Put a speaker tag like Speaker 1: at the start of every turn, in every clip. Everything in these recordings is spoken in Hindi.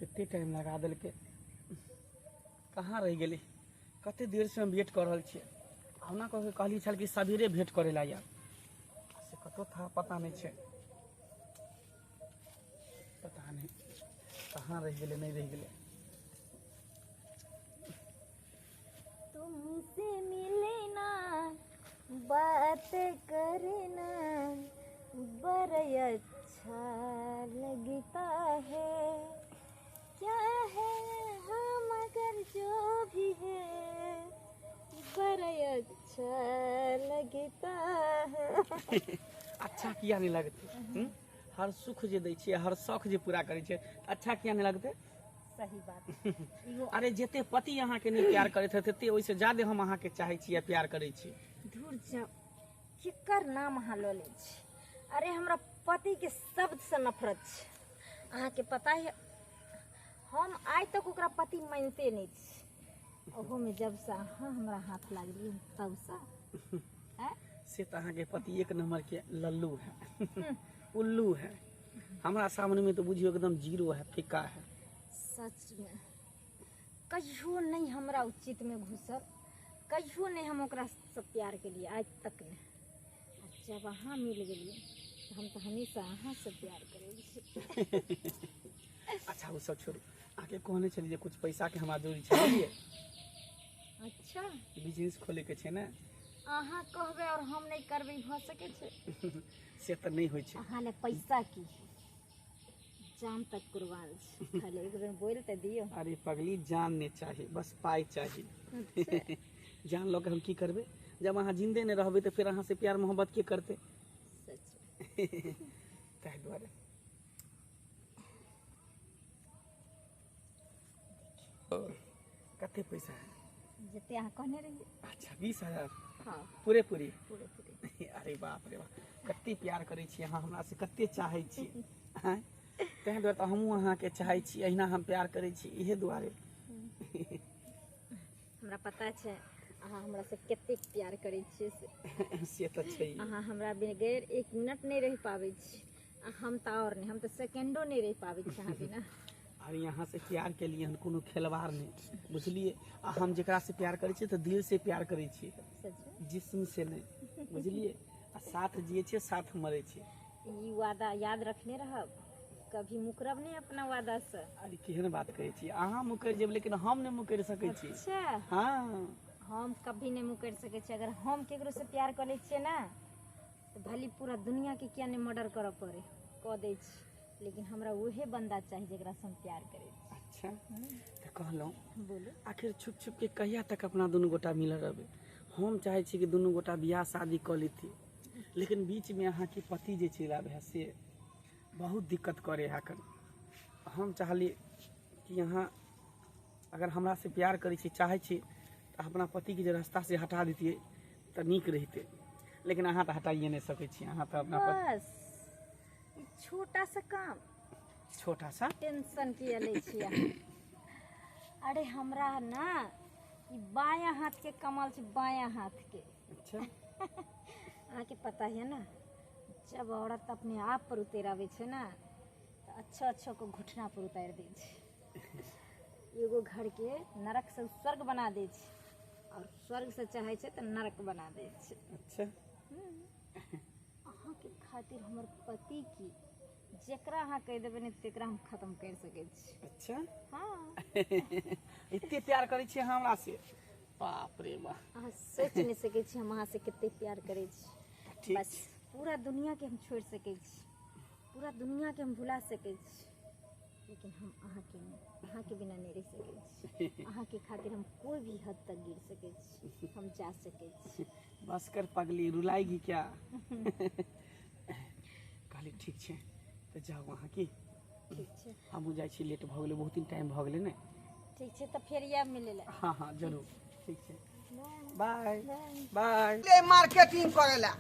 Speaker 1: कितने टाइम लगा दिल के कहाँ रह गए कते देर से हम वेट कर रहा छे हमरा कहली छल कि सवेरे भेंट करे ला यार से कतो था पता नहीं छे पता नहीं कहाँ रह गए नहीं रह गए
Speaker 2: तुमसे मिले ना बात करना बड़ा अच्छा लगता है क्या है हम अगर जो भी है बड़ा अच्छा लगता है।
Speaker 1: अच्छा किया नहीं लगते हर सुख जे दै छियै हर शौक जे पूरा करे छे अच्छा किया नहीं लगते
Speaker 2: सही बात
Speaker 1: अरे जेते पति अहाँ के नहीं प्यार करते थे तेते ओइसे ज्यादा हम अहाँ के चाहे छियै प्यार करे छी
Speaker 2: दूर जा केकर नाम अहाँ लो ले छी अरे हमरा पति के शब्द से नफरत छै अहाँ के पता है हम आज तक ओकरा पति मानते नहीं छी ओहो में जब से अहाँ हमरा हाथ लागली तब से
Speaker 1: से तो अहाँ के पति एक नंबर के लल्लू है उल्लू है हमारा सामने में तो बुझियो एकदम जीरो है फीका है
Speaker 2: सच में कहियो नहीं हमरा उचित में घुसल कहियो नहीं हम ओकरा से प्यार के लिए आज तक नहीं जब अहाँ मिल गए हम तो हमेशा अहाँ से प्यार करेंगे।
Speaker 1: अच्छा वो सब छोड़ो आगे कहने चलिए कुछ पैसा के हमारा जरूरी चाहिए
Speaker 2: अच्छा
Speaker 1: बिजनेस खोले के छे ना
Speaker 2: अहाँ कहबे और हम नहीं करबे भ सके छे
Speaker 1: से तो नहीं होय छे
Speaker 2: अहाँ ले पैसा की जान तक कुर्बान छै खाली एक बेर बोल त दियो
Speaker 1: अरे पगली जान नहीं चाहिए बस पाई चाहिए
Speaker 2: अच्छा।
Speaker 1: जान लो के हम की करबे जब अहाँ जिंदे नहीं रहबे तो फिर अहाँ से प्यार मोहब्बत के करते
Speaker 2: सच
Speaker 1: ताहि दुआरे कते पैसा है
Speaker 2: जते अहाँ कहने रहिए
Speaker 1: अच्छा 20,000
Speaker 2: हाँ
Speaker 1: पूरे पूरी
Speaker 2: पूरे पूरे
Speaker 1: अरे बाप रे बाप कते प्यार करे छी अहाँ हमरा से कते चाहे छी हैं ताहि दुआरे तो हमहूँ अहाँ के चाहे छी अहिना हम प्यार करे छी इहे दुआरे
Speaker 2: हमरा पता छै अहाँ हमरा से कते प्यार करे छियै
Speaker 1: से तो छै
Speaker 2: अहाँ हमरा बगैर एक मिनट नहीं रह पावे छी हम तो और नहीं हम तो सेकंडो नहीं रह पावे छी अहाँ बिना
Speaker 1: और यहाँ से प्यार के लिए हम कोनो खेलवाड़ नहीं बुझलिए हम जेकरा से प्यार करे छी तो दिल से प्यार करे छी जिस्म से नहीं बुझलिए साथ जिए छे साथ मरे छे
Speaker 2: ई वादा याद रखने रहब कभी मुकरब नहीं अपना वादा से
Speaker 1: अरे केहन बात कहे छी अहाँ मुकर जेब लेकिन हम नहीं मुकर सके छी
Speaker 2: अच्छा
Speaker 1: हाँ
Speaker 2: हम कभी नहीं मुकर सके छी अगर हम केकरो से प्यार करे छिए ना तो भली पूरा दुनिया के क्या नहीं मर्डर करे पड़े कह दे छी लेकिन हमरा वही बंदा चाहिए जेकरा से हम प्यार करे
Speaker 1: अच्छा तो कहलौं
Speaker 2: बोलो
Speaker 1: आखिर छुप छुप के कहिया तक अपना दोनों गोटा मिल रहबे हम चाहे छी कि दोनों गोटा बियाह शादी कर लेती लेकिन बीच में अहाँ के पति जे चलि आबे से बहुत दिक्कत करे है कर हम चाहलिए कि यहाँ अगर हमरा से प्यार करे छी चाहे छी तो अपना पति के जे रास्ता से हटा देतिए तो नीक रहते लेकिन अहाँ तो हटाइए नहीं सके छी अहाँ तो अपना
Speaker 2: बस ई छोटा सा काम
Speaker 1: छोटा सा
Speaker 2: टेंशन किया ले छिया अरे हमरा ना ई बायां हाथ के कमाल छै बायां हाथ के
Speaker 1: अच्छा
Speaker 2: अहाँ के पता है ना जब औरत अपने आप पर उतरावे छे ना तो अच्छा अच्छा को घुटना पर उतार दे छे एगो घर के नरक से स्वर्ग बना दे छे और स्वर्ग से चाहे छे तो नरक बना दे छे
Speaker 1: अच्छा
Speaker 2: अहाँ के खातिर हमर पति की जेकरा अहाँ कह देबे ने तेकरा हम खत्म कर सके छी
Speaker 1: अच्छा
Speaker 2: हाँ
Speaker 1: इतने प्यार करे छी हमरा से बाप रे बाप
Speaker 2: अहाँ सोच नहीं सके छी हम अहाँ से कितने प्यार करे छी
Speaker 1: ठीक
Speaker 2: बस पूरा दुनिया के हम छोड़ सके छी पूरा दुनिया के हम भुला सके छी लेकिन हम अहाँ के बिना नहीं रह सके छी अहाँ के खातिर हम कोई भी हद तक गिर सके छी हम जा सके छी
Speaker 1: बस कर पगली रुलाएगी क्या कहली ठीक छे तो जाओ वहाँ की
Speaker 2: ठीक छे
Speaker 1: हम जाए छी लेट भ गेले बहुत दिन टाइम भ गेले ने
Speaker 2: ठीक छे तो फिर या मिले ला
Speaker 1: हाँ हाँ जरूर ठीक छे बाय
Speaker 2: बाय
Speaker 1: बाय
Speaker 3: ले मार्केटिंग करेला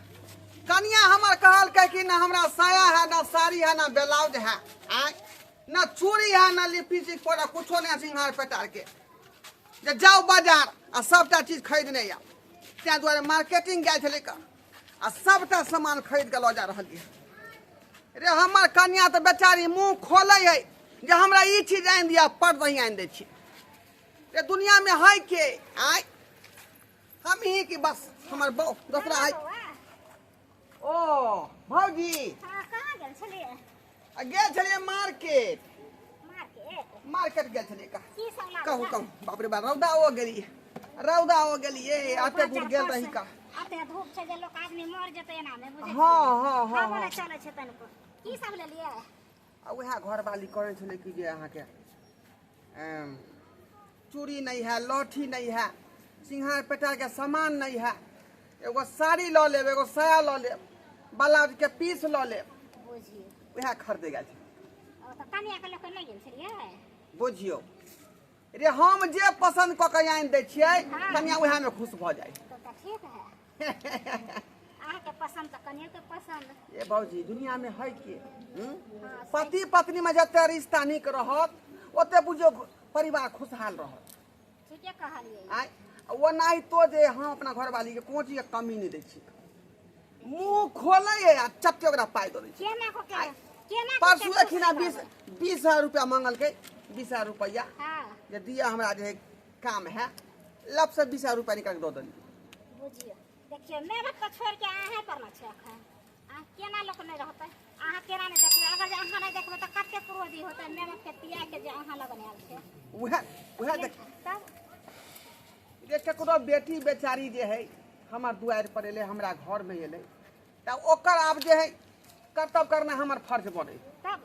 Speaker 3: कनिया हमर कहल के कि ना हमरा साया है ना साड़ी है ना ब्लाउज है आय ना चूड़ी है ना लिपस्टिक पर कुछो नहीं सिंगार पेटार के जे जाओ बाजार आ सबटा चीज खरीदने या त्या द्वारे मार्केटिंग गए छले का आ सबटा सामान खरीद के ल जा रहलिए रे हमर कन्या तो बेचारी मुंह खोले है जे हमरा ई चीज आनि दिया पर नहीं आनि दै छी रे दुनिया में है के आय हम ही की बस हमर बहु दूसरा है ओ भौजी
Speaker 2: हाँ कहाँ गेल छलिए
Speaker 3: गेल छलिए मार्केट
Speaker 2: मार्केट
Speaker 3: गेल छलिए का
Speaker 2: की सब लागल
Speaker 3: कहू कहू बाप रे बाप रौदा हो गेलिए आते दूर गेल रही का
Speaker 2: अते धूप छै जे लोक आदमी मर जेतै एना में बुझै
Speaker 3: हाँ
Speaker 2: बोले चले छै तनिको की सब लेलिए
Speaker 3: आ उएह घर वाली करे छले कि जे अहाँ के चूड़ी नहीं है लौठी नहीं है सिंघार पेटार के सामान नहीं है एगो साड़ी लऽ लेब एगो साया लऽ लेब ब्लाउज के पीस लऽ लेब
Speaker 2: बुझिए
Speaker 3: उएह खरीदे गेल छै
Speaker 2: ओ त कनिया के लोक नहीं गेल छलिए
Speaker 3: बुझियो रे हम जे पसंद कऽ के आनि दै छियै
Speaker 2: हाँ।
Speaker 3: कनिया उएह में खुश भऽ जाइ
Speaker 2: तो ठीक है अहाँ के पसंद त कनिया के पसंद
Speaker 3: ये भौजी दुनिया में है के
Speaker 2: हाँ,
Speaker 3: पति पत्नी में जते रिश्ता नीक रहत ओते बुझियो परिवार खुशहाल रहत
Speaker 2: ठीके कहलिए
Speaker 3: आय वो नहीं तो जे हम अपना घर वाली के कोनो चीज के कमी नहीं दै छी मुंह खोले आ चट्टे ओकरा पाइ दे छी
Speaker 2: केना को के केना को
Speaker 3: परसू अखिना 20,000 रुपया मांगल के 20,000 रुपया
Speaker 2: हां
Speaker 3: जे दिया हमरा जे काम है लब से 20,000 रुपया निकाल के दो देली
Speaker 2: बुझिए देखिए मैं बात को छोड़ के आहे पर ना छै अखन आ केना लोक नहीं रहतै अहाँ केना नहीं देखबै अगर जे अहाँ नहीं देखबै त कते क्रोधी होतै मैं बात के तिया के जे अहाँ लगन आयल छै
Speaker 3: उहे देख
Speaker 2: तब
Speaker 3: केकरो बेटी बेचारी जे है हमार दुआर पर एले हमरा घर में एले त ओकर आब जे है कर्तव्य करना हमर फर्ज बने
Speaker 2: तब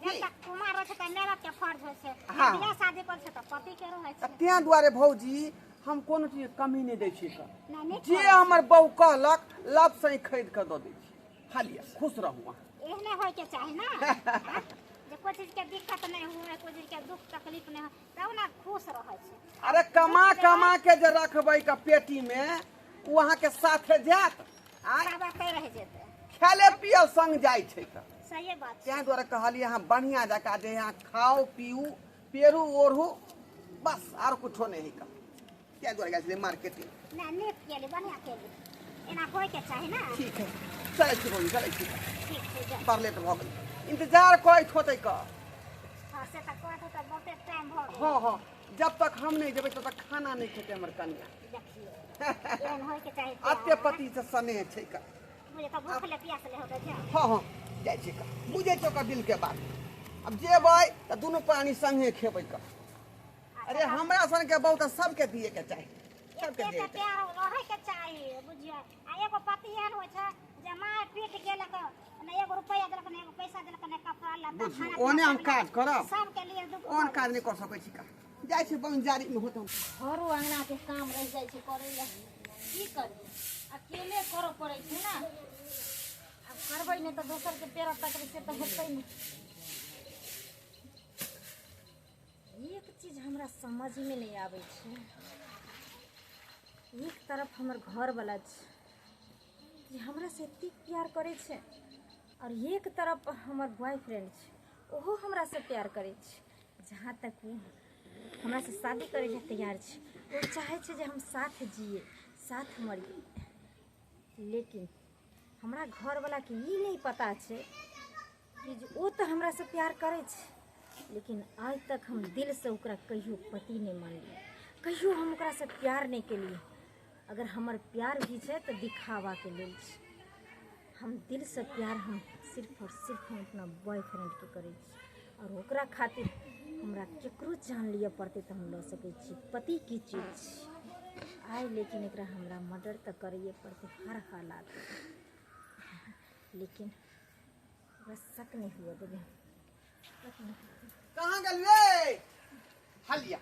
Speaker 2: जब तक कुमार रहे छै त मैं बात के फर्ज होय छै
Speaker 3: हाँ।
Speaker 2: बियाह शादी पर छै त पति के रहै छै
Speaker 3: तें दुआरे भौजी हम कोनो चीज कमी नहीं दै छी
Speaker 2: नहीं
Speaker 3: जे हमर बहू कहलक लब से ही खरीद के दो दै छी हालिया खुश रहू अहाँ
Speaker 2: एहने होय के चाही ना हाँ? जे कोई चीज के दिक्कत नहीं हुए कोई चीज के दुख तकलीफ नहीं हो तब ना खुश रहै छै
Speaker 3: अरे कमा के जे रखबै का पेटी में उ अहाँ के साथे जात आय
Speaker 2: सब कह रह जेतै
Speaker 3: खेले पिए संग जाय छै त
Speaker 2: सही बात छै
Speaker 3: तें दुआरे कहलिए अहाँ बढ़िया जका जे यहाँ खाओ पीऊ पेरू ओढ़ू बस आर कुछो नहीं का तें दुआरे गेल छलिए मार्केटिंग
Speaker 2: ना नीक केली बढ़िया केली एना होय के चाही ना
Speaker 3: ठीक है चलै छी भौजी चलै छी
Speaker 2: ठीक छै जा
Speaker 3: पर लेट भऽ गेल इंतजार करैत होतै का
Speaker 2: हां से त कहत त बहुते टाइम भ गेल
Speaker 3: हाँ जब तक हम नहीं जेबै तब तक खाना नहीं खेते हमर कन्या
Speaker 2: देखिए एहन होय के चाही
Speaker 3: अत्य पति से स्नेह छै का
Speaker 2: मुझे त भूख ले प्यास ले होतै जा
Speaker 3: हाँ जाइ छै का बुझे छौ का दिल के बात अब जेबै त दुनू प्राणी संगे खेबै का अरे हमरा सन के बहुत सबके दिए के चाही सबके
Speaker 2: एते
Speaker 3: दिए
Speaker 2: से प्यार रहै के चाही बुझिए आ एगो पति एहन होय छै जे मार पीट गेलक ने एगो रुपया देलक ने एगो पैसा देलक ने कपड़ा लत्ता
Speaker 3: बुझियो
Speaker 2: खाना
Speaker 3: ओने हम काज करब
Speaker 2: सबके लिए दुख
Speaker 3: ओन काज नहीं कर सकै छी का जाइ छी बन जारी में होतौ
Speaker 2: घरो अंगना के काम रह जाइ छै करै ले की करी अकेले करो पड़ै छै ना अब करबै नहीं तो दोसर के पेड़ तकरे से तो हेतै नहीं एक चीज हमरा समझ में नहीं आबै छै एक तरफ हमर घर वाला छै जे हमरा से एतेक प्यार करे छै और एक तरफ हमर बॉयफ्रेंड छै ओहो हमरा से प्यार करे छै जहाँ तक वो हमरा से शादी करे ले तैयार छै वो चाहे छै जे हम साथ जिए साथ मरिए लेकिन हमरा घर वाला के ई नहीं पता छै कि जे वो तो हमरा से प्यार करे छै लेकिन आज तक हम दिल से ओकरा कहियो पति नहीं मानलिए कहियो हम ओकरा से प्यार नहीं केलिए अगर हमर प्यार भी छै तो दिखावा के लेल छै हम दिल से प्यार हम सिर्फ और सिर्फ हम अपना बॉयफ्रेंड के करे छी और ओकरा खातिर हमरा केकरो जान लिया पड़ते तो हम लऽ सकै छी पति की चीज छै आइ लेकिन एकरा हमरा मर्डर तो करिए पड़ते हर हालात लेकिन बस शक नहीं हुआ देबे
Speaker 3: कहाँ गेलिए हलिया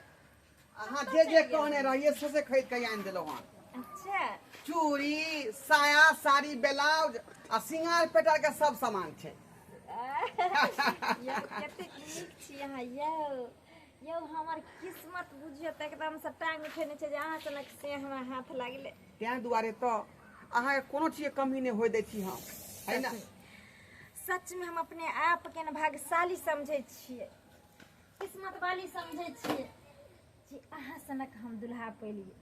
Speaker 3: अहाँ जे कहने रहिए से खरीद के आनि देलहुँ हन
Speaker 2: अच्छा
Speaker 3: चूड़ी साया साड़ी ब्लाउज आ सिंगार पेटार के सब सामान छै
Speaker 2: यौ कतेक नीक छी अहाँ यौ हमर किस्मत बुझियो त एकदम से टांग उठेने छै जे अहाँ सनक से हमरा हाथ लागले
Speaker 3: तें दुआरे तो अहाँ कोनो चीज के कमी नहीं होय दै छी हम है ना
Speaker 2: सच में हम अपने आप के न भाग्यशाली समझै छियै किस्मत वाली समझै छियै जे अहाँ सनक हम दुल्हा पेलिए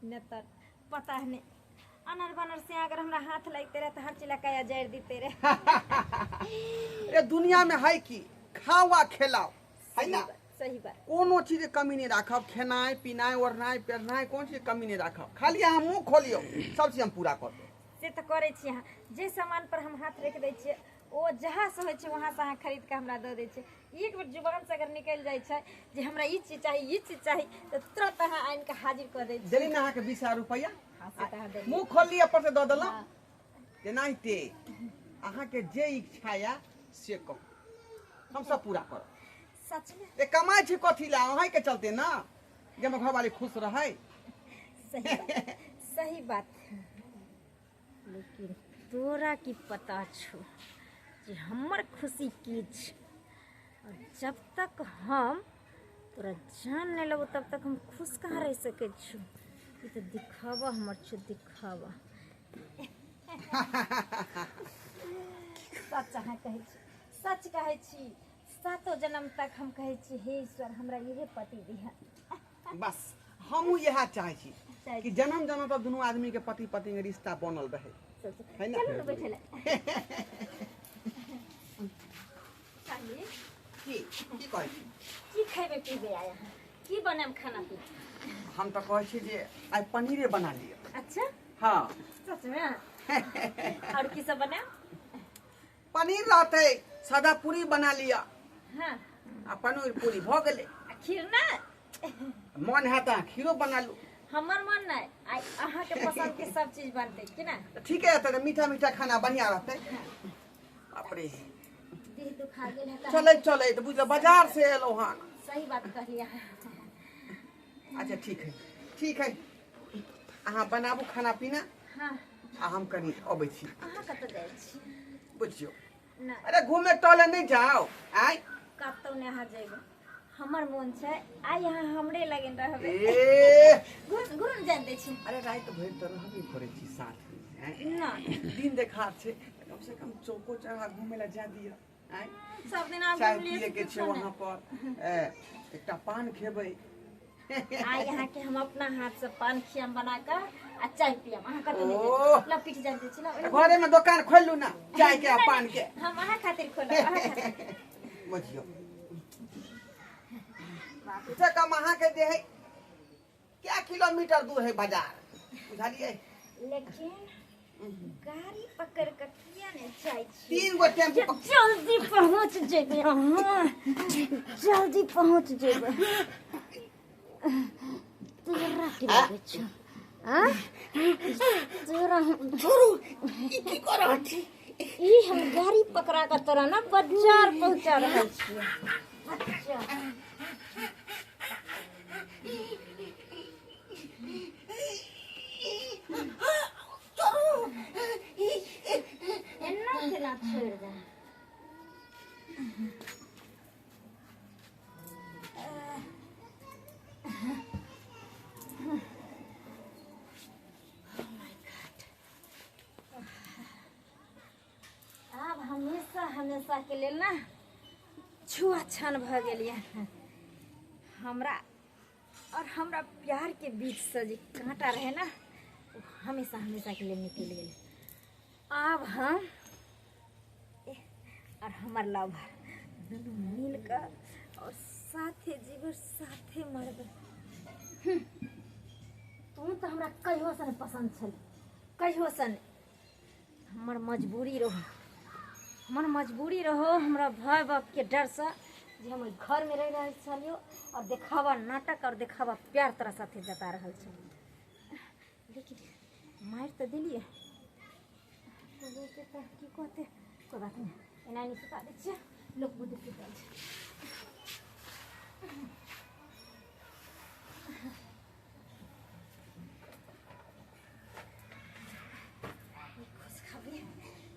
Speaker 2: न त पता नहीं अनर बनर से अगर हमरा हाथ लगते रहे तो हर चिल्ला काया जड़ देते रहे
Speaker 3: ये दुनिया में है कि खाओ आ खेलाओ है ना।
Speaker 2: सही बात।
Speaker 3: कोनो चीज के कमी नहीं राखब, खेनाइ पिनाइ ओढ़नाइ पेरनाइ कोन चीज के कमी नहीं राखब। खाली अहाँ मुँह खोलियौ सब चीज हम पूरा कर देब।
Speaker 2: से तो करे छी अहाँ। जे सामान पर हम हाथ रख दै छियै ओ जहाँ से होइ छै वहाँ से अहाँ खरीद के हमरा दऽ दै छै। एक बेर जुबान से अगर निकलि जाइ छै जे हमरा ई चीज चाही तो तुरंत अहाँ आनि के हाजिर कऽ दै छी।
Speaker 3: देली ना अहाँके 20,000 रुपया,
Speaker 2: हाँ, से तो अहाँ देलियै।
Speaker 3: मुँह खोलली अपन से दऽ देलहुँ।
Speaker 2: हाँ।
Speaker 3: तेनाहिते अहाँके जे इच्छा या से कहू, हम सब पूरा करब।
Speaker 2: सच में
Speaker 3: ते कमाइ छी कथी ला, अहीं के चलते ना जे हमर घरवाली खुश रहे।
Speaker 2: सही बात। लेकिन तोरा की पता छो जे हमर खुशी की छै। और जब तक हम तोरा जान नहीं लेबो तब तक हम खुश कहाँ रह सके छो। ये तो दिखावा हमर छो, दिखावा। सच अहाँ कहै छी, सच कहै छी। सातों जन्म तक हम कहै छी हे ईश्वर हमरा इहे पति दिहा।
Speaker 3: बस हमहू यह चाहे छी
Speaker 2: चाहै
Speaker 3: कि जन्म जन्म तक दुनू आदमी के पति पत्नी के रिश्ता बनल रहे, है ना।
Speaker 2: चलू बैठे ले। खाली
Speaker 3: की कहै छी,
Speaker 2: की खेबे पीबे आया हैं? की बनाम खाना पीना?
Speaker 3: हम तो कहै छी जे आइ पनीरे बना लिअ।
Speaker 2: अच्छा
Speaker 3: हाँ
Speaker 2: सच में। और की सब बनाम?
Speaker 3: पनीर रहते, सादा पूरी बना लिया।
Speaker 2: हाँ।
Speaker 3: आ पनीर पूरी भ गेले।
Speaker 2: खीर ना
Speaker 3: मन है तो खीरो बना लू।
Speaker 2: हमर मन नहीं आई अहाँ के पसंद के सब चीज बनते कि ना।
Speaker 3: ठीक है तो मीठा मीठा खाना बढ़िया रहते। बाप रे
Speaker 2: देह दुखा गेल है त
Speaker 3: चले चले तो बुझ बाजार से एलो हन।
Speaker 2: सही बात कहलिए।
Speaker 3: अच्छा ठीक है अहाँ बनाबू खाना पीना।
Speaker 2: हाँ
Speaker 3: आ हम कनी अबै छी।
Speaker 2: अहाँ कत जाय छी?
Speaker 3: बुझियो
Speaker 2: ना
Speaker 3: अरे घूमे टहले नहीं जाओ आय
Speaker 2: कतौ ने अहाँ जेबै। हमर मन छै आइ अहाँ हमरे लगन रहबै।
Speaker 3: ए
Speaker 2: घुर जान दै छी।
Speaker 3: अरे रात भर तो रहबे करे छी साथ में आय।
Speaker 2: ना
Speaker 3: दिन देखा छे कम से कम चौको चढ़ा घूमे ला जा दिया आय।
Speaker 2: सब दिन आप
Speaker 3: चाय
Speaker 2: घुम लिए
Speaker 3: पिए के छे वहां पर एकटा पान खेबै।
Speaker 2: आई यहाँ के हम अपना हाथ से पान खियाम बना कर आ चाय पियम। अहाँ कतौ नहीं
Speaker 3: ओह।
Speaker 2: जेबै। लपीट जान दै छी ना।
Speaker 3: घरे में दुकान खोल लू ना चाय के आ पान के।
Speaker 2: हम अहाँ खातिर खोलब अहाँ खातिर।
Speaker 3: बुझियो से कम अहाँ के जे है क्या किलोमीटर दूर है बाजार बुझलिए।
Speaker 2: लेकिन गाड़ी पकड़ के किया नहीं जाय छी?
Speaker 3: 3 गो टेम्पू
Speaker 2: जल्दी पहुंच जेबै अहाँ। जल्दी पहुंच जेबै। तोरा की लागै छौ? हां तोरा
Speaker 3: छोड़ू ई की कर रहल छी।
Speaker 2: ई हम गाड़ी पकड़ा कर तोरा ना बाजार पहुंचा रहल छियै। अच्छा एन्ना केना छोड़ दे। अब हमेशा के लेल ना छुआछन भ गेलिए। हमरा और हमरा प्यार के बीच से जे कांटा रहे ना वो हमेशा के लिए निकल गेल। अब हम और हमार लवर दोनों मिलकर और साथे जीवर साथे मरब। तू तो हमरा कहियो से पसंद छल, कहियो से। हमर मजबूरी रहो हमरा भय बाप के डर से जे हम घर में रह रहल छलियो और देखावा नाटक और देखावा प्यार तोरा साथे जता रहल छ। लेकिन मार तो दिलिए की कहते कोई बात नहीं एना नहीं सुता दै छियै लोक बुद्धि सुतल छै।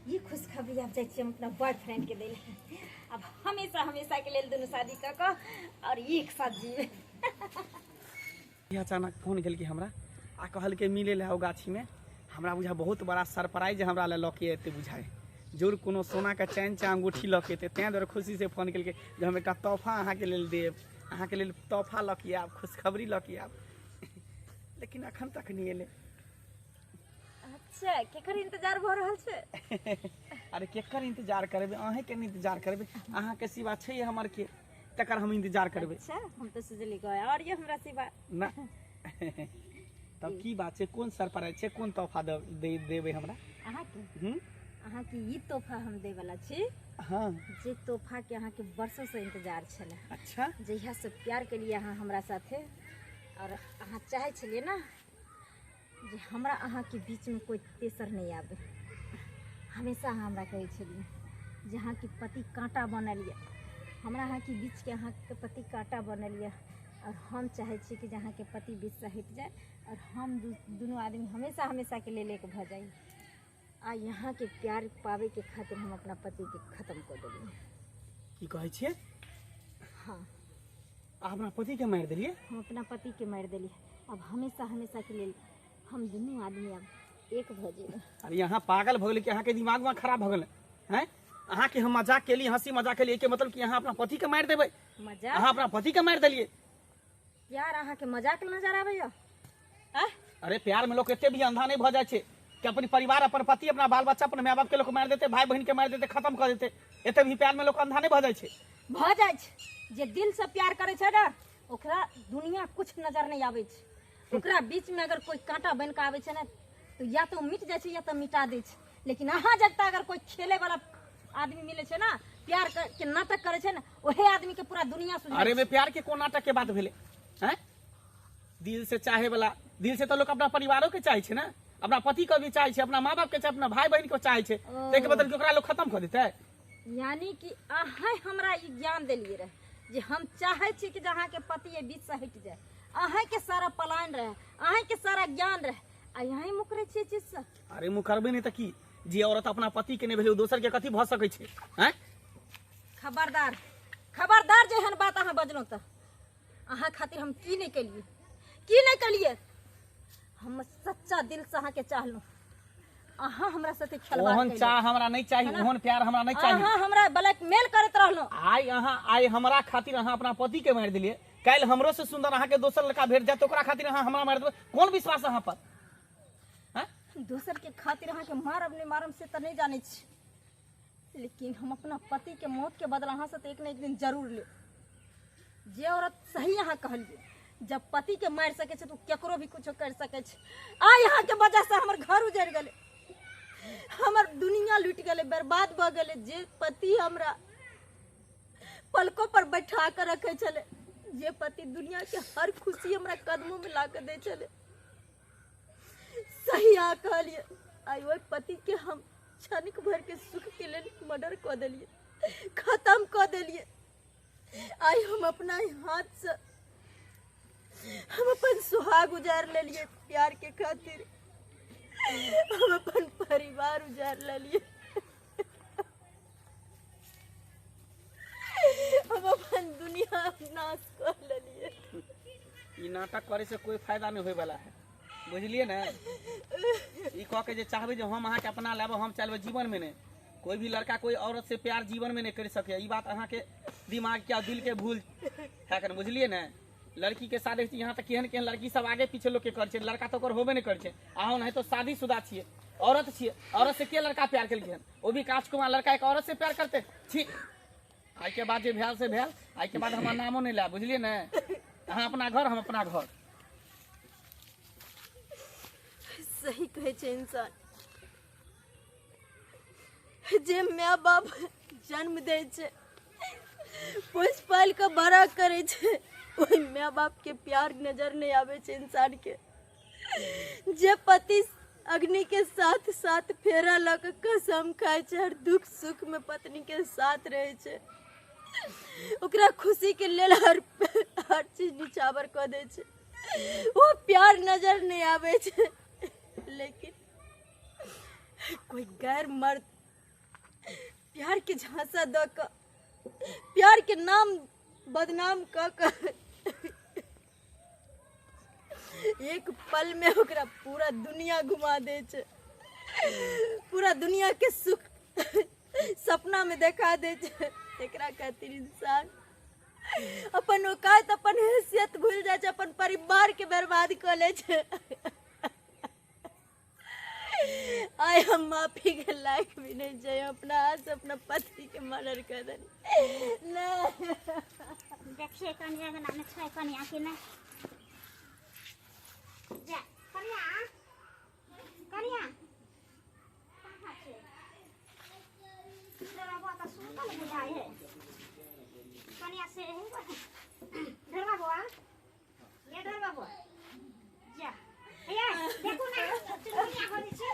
Speaker 2: ये खुशखबरी आप जाए हम अपना बॉयफ्रेंड के दिल। अब हमेशा के लिए दोनों शादी कर के और एक साथ जीवे।
Speaker 1: अचानक फोन केल कि हमरा आ कहल के मिले ले आओ गाछी में। हमरा बुझा बहुत बड़ा सरप्राइज हमरा ले लके एते बुझाए जोर कोनो सोना का चैन चा अंगूठी लके एते तैं द्वारा खुशी से फोन केल के जे हम एकटा तोहफा अहाँ के लेल देब, अहाँ के लेल तोहफा लके आब, खुशखबरी लके आब। लेकिन अखन तक नहीं एले।
Speaker 2: अच्छा केकर इंतजार भ रहल छै?
Speaker 1: अरे केकर इंतजार करबे, अहें के इंतजार करबे, अहाँ के सिवा छै हमर के तकर हम इंतजार करबे?
Speaker 2: अच्छा हम तो सोचली गए और ये हमरा सिवा
Speaker 1: ना तब की बात छै, कोन सरप्राइज छै, कोन तोहफा देबे हमरा?
Speaker 2: अहाँ के
Speaker 1: हम्म
Speaker 2: अहाँ के ई तोहफा हम दे वाला छी,
Speaker 1: हाँ
Speaker 2: जे तोहफा के अहाँ के बरसों से इंतजार छले।
Speaker 1: अच्छा
Speaker 2: जहिया से प्यार के लिए अहाँ हमरा साथे, और अहाँ चाहे छलिए ना जे हमरा अहाँ के बीच में कोई तेसर नहीं आवे। हमेशा अहाँ हमरा कहै छलिए जे अहाँ के पति कांटा बनल ये, हमरा अहाँ के बीच के अहाँ के पति कांटा बनल ये, और हम चाहे छी कि जे अहाँ के पति बीच से हट जाए और हम दोनों आदमी हमेशा हमेशा के ले लेके भ जाए। आ यहाँ के प्यार पावे के खातिर हम अपना पति के खत्म कर देलिए।
Speaker 1: की कहै छियै?
Speaker 2: हाँ
Speaker 1: अहाँ अपना पति के मारि देलिए?
Speaker 2: हम अपना पति के मार देलिए। अब हमेशा हमेशा के लिए हम दोनों आदमी अब एक भ जेबे।
Speaker 1: अरे यहाँ पागल भ गेलै कि अहाँ के दिमाग में खराब भ गेलै हैं? अहाँ के हम मजाक केली, हंसी मजाक केली, के मतलब कि अहाँ अपना पति के मारि देबै?
Speaker 2: मजाक?
Speaker 1: अहाँ अपना पति के मारि देलिए?
Speaker 2: प्यार अहाँ के मजाक नजर आबैया?
Speaker 1: अरे प्यार में लोग एते भी अंधा नहीं भ जाए छे कि अपन परिवार, अपन पति, अपना बाल बच्चा, अपन माय बाप के लोग मार देते, भाई बहन के मार देते, खत्म कर देते। एते भी प्यार में लोग अंधा नहीं भ जाए छे।
Speaker 2: भ जाए छै। जे दिल से प्यार करे छै ना, ओकरा दुनिया कुछ नजर नहीं आवे छै। ओकरा बीच में अगर कोई कांटा बन के आवे छै ना, तो या तो मिट जाए छै या तो मिटा दे छै। लेकिन अहाँ जगता अगर कोई खेले वाला आदमी मिले छै ना, प्यार के नाटक करे छै ना, ओहे आदमी के पूरा दुनिया सुझाए।
Speaker 1: अरे में प्यार के कोन नाटक के बात भेले हैं? दिल से चाहे वाला, दिल से तो लोग अपना परिवारों के चाहे छे ना, अपना पति को भी चाहे छे, अपना माँ बाप के चाहे, अपना भाई बहन को चाहे छे। तेके बदल के ओकरा लोग खत्म कर देते?
Speaker 2: यानी कि अहाँ हमरा ई ज्ञान देलिए रहे जे हम चाहे छी कि अहाँ के पति ये बीच से हट जाए। अहाँ के सारा प्लान रहे, अहाँ के सारा ज्ञान रहे, आ यहीं मुकरे छी चीज से।
Speaker 1: अरे मुकरबे नहीं त की? जे औरत अपना पति के नहीं भेले, दोसर के कथी भ सकै छे? हैं?
Speaker 2: खबरदार, खबरदार जेहन बात अहाँ बजलहुँ त अहाँ खातिर हम की नहीं कलिए, की नहीं कलिए। हम सच्चा दिल से अहाँ के चाहलहुँ, अहाँ हमरा साथे खिलवाड़
Speaker 1: ओहन चाह हमरा नहीं चाहिए, ओहन प्यार हमरा नहीं चाहिए।
Speaker 2: अहाँ हमरा ब्लैकमेल करत रहलहुँ।
Speaker 1: आई हमरा खातिर अहाँ अपना पति के मार दिलिए, कल हमरो से सुंदर अहाँ के दोसर लड़का भेट जाए तो ओकरा खातिर अहाँ हमरा मार देबै? कौन विश्वास अहाँ पर? हैं?
Speaker 2: दोसर के खातिर अहाँ के मारब नहीं मारब से त नहीं जाने छी, लेकिन हम अपना पति के मौत के बदला अहाँ से तो एक न एक दिन जरूर ले। जे औरत सही अहाँ कहलिए, जब पति के मार सके छे तो केकरो भी कुछ कर सके छे। आ यहाँ के वजह से हमर घर उजड़ गए, हमर दुनिया लुट गए, बर्बाद भ गए। जे पति हमरा पलकों पर बैठा कर रखे छले, जे पति दुनिया के हर खुशी हमरा कदमों में ला के दे छले, सही आ कहलिए। आई वो पति के हम क्षणिक भर के सुख के लिए मर्डर कर दिलिए, खत्म कर दिलिए। आई हम अपना हाथ से हम अपन सुहाग उजाड़ ले लिए प्यार के खातिर, हम अपन परिवार उजाड़ ले लिए, हम अपन दुनिया नाश कर ले लिए।
Speaker 1: ई नाटक करे से कोई फायदा नहीं होए वाला है, बुझलिए ना? ई कह के जे चाहबे जे हम अहाँ के अपना लेब, हम चलबे जीवन में नहीं। कोई भी लड़का कोई औरत से प्यार जीवन में नहीं कर सके। ई बात अहाँ के दिमाग के दिल के भूल है कर, बुझलिए ना? लड़की के शादी यहाँ तक केहन केहन लड़की सब आगे पीछे लोग के कर छे, लड़का तो ओकर होबे नहीं कर छे। अहाँ नहीं तो शादीशुदा छिए, औरत छिए, औरत से के लड़का प्यार केलखिन? वो भी काजकुमार लड़का एक औरत से प्यार करते छी? आई के बाद जे भेल से भेल, आई के बाद हमार नामो नहीं ला, बुझलिए ना? अहाँ अपना घर, हम अपना घर।
Speaker 2: सही कहे छे इंसान, जे माँ बाप जन्म दे छे, पोस पाल के बड़ा करे छे, ओहि माँ बाप के प्यार नजर नहीं आवे छे इंसान के। जे पति अग्नि के साथ साथ फेरा लग कसम खाए छे, हर दुख सुख में पत्नी के साथ रहे छे, ओकरा खुशी के लेल हर चीज निछावर कर दे छे, वो प्यार नजर नहीं आवे छे। लेकिन कोई गैर मर्द प्यार के झांसा द क, प्यार के नाम बदनाम क एक पल में ओकरा पूरा दुनिया घुमा दे छे, पूरा दुनिया के सुख सपना में देखा दे छे। एकरा खातिर इंसान अपन औकात, अपन हैसियत भूल जाए छे, अपन परिवार के बर्बाद कर ले छे। आय हम माफी के लायक भी नहीं चाहिए, अपना हाथ से अपना पति के मर्डर कर देनी।
Speaker 4: देखिए कन्या के नाम छै कन्या के ना जा कन्या कन्या कहाँ छै तेरा बात सुनल बुझाई है कन्या से है डरवा बुआ ये डरवा बुआ जा ये देखो ना चुनिया हो दी छै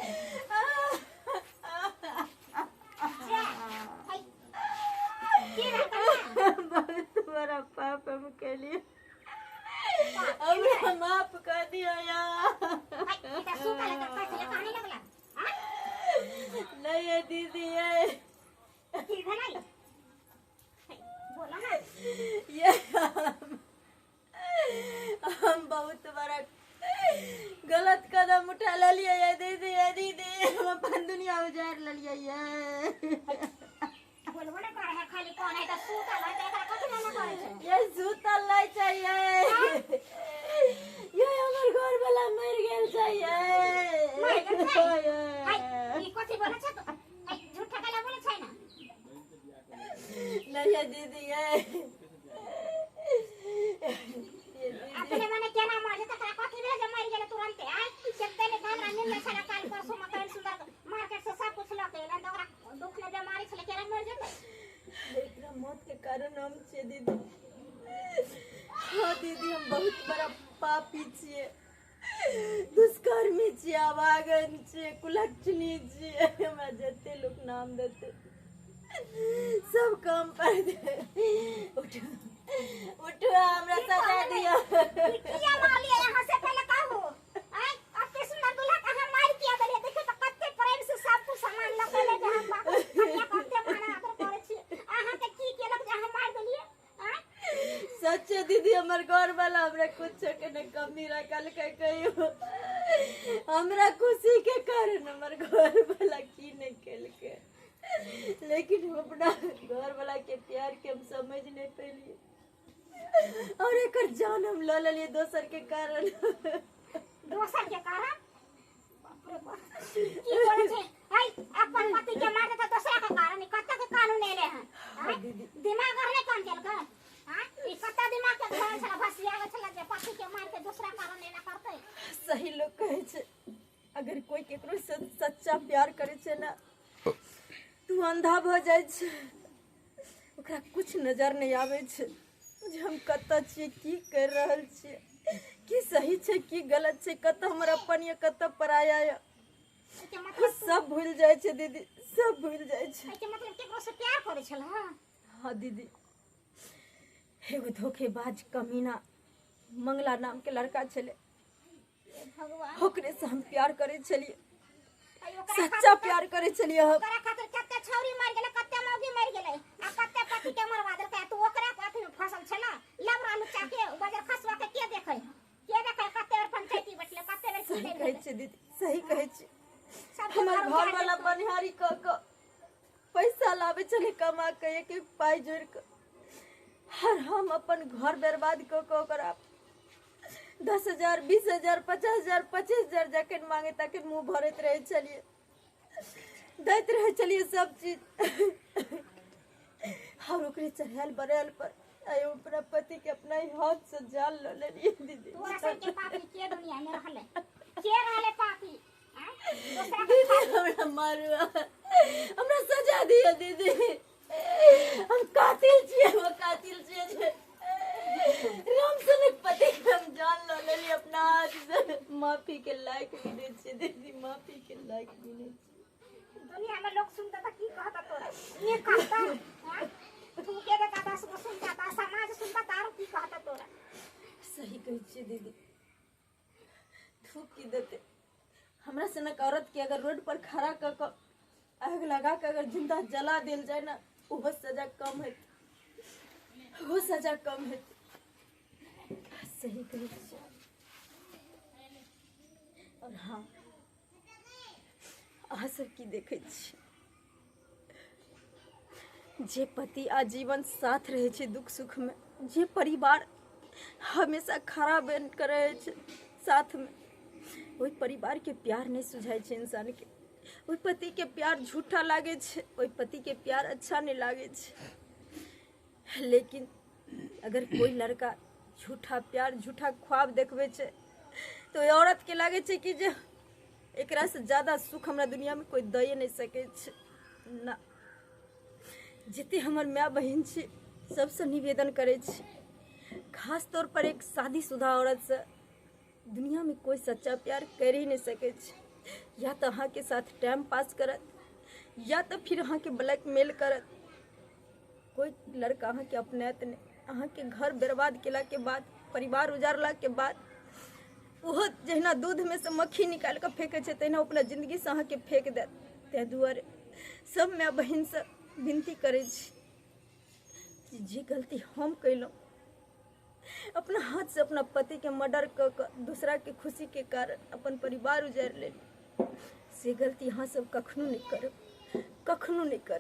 Speaker 4: जा हाय की रे कन्या
Speaker 2: बहुत बड़ा पाप हम के लिए, हमरा माफ कर दिया यार।
Speaker 4: इतना सूखा लगा कैसे कहानी लगला हां
Speaker 2: नहीं है दीदी है
Speaker 4: ठीक है नहीं बोलो ना
Speaker 2: ये हम बहुत बड़ा गलत कदम उठा ले लिया ये दीदी, ये दीदी हम अपन दुनिया उजाड़ ले लिया ये।
Speaker 4: बोलबो ना करे है खाली कौन है तो सूता ला देखा कथि ना करे छै
Speaker 2: ये सूतल नहीं चाहिए, ये हमर घर वाला मर गेल चाहिए।
Speaker 4: मर गेल छै हाय ई कथि बोले छै तो झूठा कला बोले छै ना
Speaker 2: नहीं है दीदी है
Speaker 4: अपने माने केना मर जे तकरा कथि रे जे मर गेले तुरंत आय सेते ने धान रानी में सारा काल परसों मकई सुंदर मार्केट से सब कुछ लके एला तो ओकरा दुख ने बीमारी छले केना मर जेते
Speaker 2: एकरा मौत के कारण हम छे दीदी। हाँ दीदी हम बहुत बड़ा पापी छिए, दुष्कर्मी छिए, अभागन छिए, कुलक्षणी छिए, हमरा जते लोग नाम देते सब काम पर दे। उठो उठो हमरा सजा दिया।
Speaker 4: किया मार लिया यहां से पहले कहू आय अते सुंदर दूल्हा कहां मार किया देले देखो तो कते प्रेम से सब कुछ सामान लगे जे हम कन्या कते माना आदर करे छी अहां के की केलक जे हम मार देलिए आय
Speaker 2: सच है दीदी, हमर घर वाला हमरा कुछ के न कमी रखल के कहियो, हमरा खुशी के कारण हमर घर वाला की नहीं केल के, लेकिन हम अपना घर वाला के प्यार के हम समझ नहीं पैलिए और एकर जान हम ले लेलिए दोसर के कारण।
Speaker 4: दोसर के कारण बाप रे बाप की बोले छै आय अपन पति के मार देता दोसरा के कारण कत्ता के कानून ले हैं आय दिमाग ने काम केल का हां ई कत्ता दिमाग के घर छला भसिया गए छला जे पति के मार के दूसरा कारण लेना करते
Speaker 2: सही लोग कहे छे अगर कोई केकरो से सच्चा प्यार करे छे ना तू अंधा भ जाय छे, ओकरा कुछ नजर नहीं आवे छे जे हम कत्ता छिए, की कर रहल छिए, की सही छे की गलत छे, कत्ता हमर अपन या कत्ता पराया या
Speaker 4: के मतलब
Speaker 2: सब भूल जाय छे दीदी, सब भूल जाय छे।
Speaker 4: के मतलब केकरो से प्यार करे छला
Speaker 2: हाँ दीदी, एगो धोखेबाज कमीना मंगला नाम के लड़का छले,
Speaker 4: भगवान
Speaker 2: ओकरे से हम प्यार करे छलिए,
Speaker 4: आय ओकरा
Speaker 2: सच्चा प्यार करे छलिए हम।
Speaker 4: ओकरा खातिर कत्ते छौरी मार गेले कत्ते मौगी मार गेले आ कत्ते पति के मरवा देलकै तू ओकरा कथि में फसल छला लबरा लुचा के बजर खसवा के देखे कत्ते और पंचायती बैठले कत्ते बेर
Speaker 2: सही
Speaker 4: की
Speaker 2: कहे छे दीदी, सही कहे छे।
Speaker 4: सब
Speaker 2: हमर घर वाला बनिहारी क पैसा लावे चले कमा के एक एक पाई जोड़ के, हर हम अपन घर बर्बाद क ओकरा 10,000 20,000 50,000 25,000 जखन मांगे तखन मुंह भरत रहे चलिए, दैत रहे चलिए सब चीज। और ओकरे चढ़ाल बरल पर आयो अपना पति के अपना ही हाथ से जान ले लेलिए दीदी।
Speaker 4: तोरा सब के पापी के दुनिया में रहले के रहले पापी हैं दूसरा के
Speaker 2: दीदी हमरा मारुआ, हमरा सजा दिया दीदी, हम कातिल छिए, वो कातिल छिए जे राम सनक पति के हम जान लो लेली अपना हाथ से। माफी के लायक भी नहीं छे दीदी, माफी के लायक भी नहीं छे।
Speaker 4: दुनिया में लोग सुनता था की कहता तोरा ये कहता हैं तू के देखा 10 को सुनता था समाज सुनता तार की कहता तोरा
Speaker 2: सही कहे छे दीदी, थूक की देते हमरा सनक औरत के अगर रोड पर खड़ा क आग लगा के अगर जिंदा जला देल जाए ना वो सजा कम है, वो सजा कम है। सही कहे छे। और हाँ अहाँ सब की देखे छी जे पति आजीवन साथ रहे छे दुख सुख में, जे परिवार हमेशा खड़ा बन कर रहे छे साथ में, ओहि परिवार के प्यार नहीं सुझाई छे इंसान के। ओहि पति के प्यार झूठा लागे छे, ओहि पति के प्यार अच्छा नहीं लागे छे। लेकिन अगर कोई लड़का झूठा प्यार झूठा ख्वाब देखबे छे तो ओहि औरत के लागे छे कि जे एकरा से ज्यादा सुख हमरा दुनिया में कोई दे नहीं सके छे ना। जते हमर माय बहन छे सबसे निवेदन करे छे, खास तौर पर एक शादीशुदा औरत से दुनिया में कोई सच्चा प्यार कर ही नहीं सके छे। या तो अहाँ के साथ टाइम पास करत या तो फिर अहाँ के ब्लैकमेल करत। कोई लड़का अहाँ के अपनेत नहीं, अहाँ के घर बर्बाद केला के बाद, परिवार उजारला के बाद ओहो जहिना दूध में से मक्खी निकाल के फेंके छे तहिना अपना जिंदगी से अहाँ के फेंक देत। तै दुआरे सब माय बहन से विनती करे छी जे गलती हम कैलहुँ, अपना हाथ से अपना पति के मर्डर कर दूसरा के खुशी के कारण अपन परिवार उजाड़ ले, से गलती अहाँ सब कखनो नहीं करब, कखनो नहीं करब।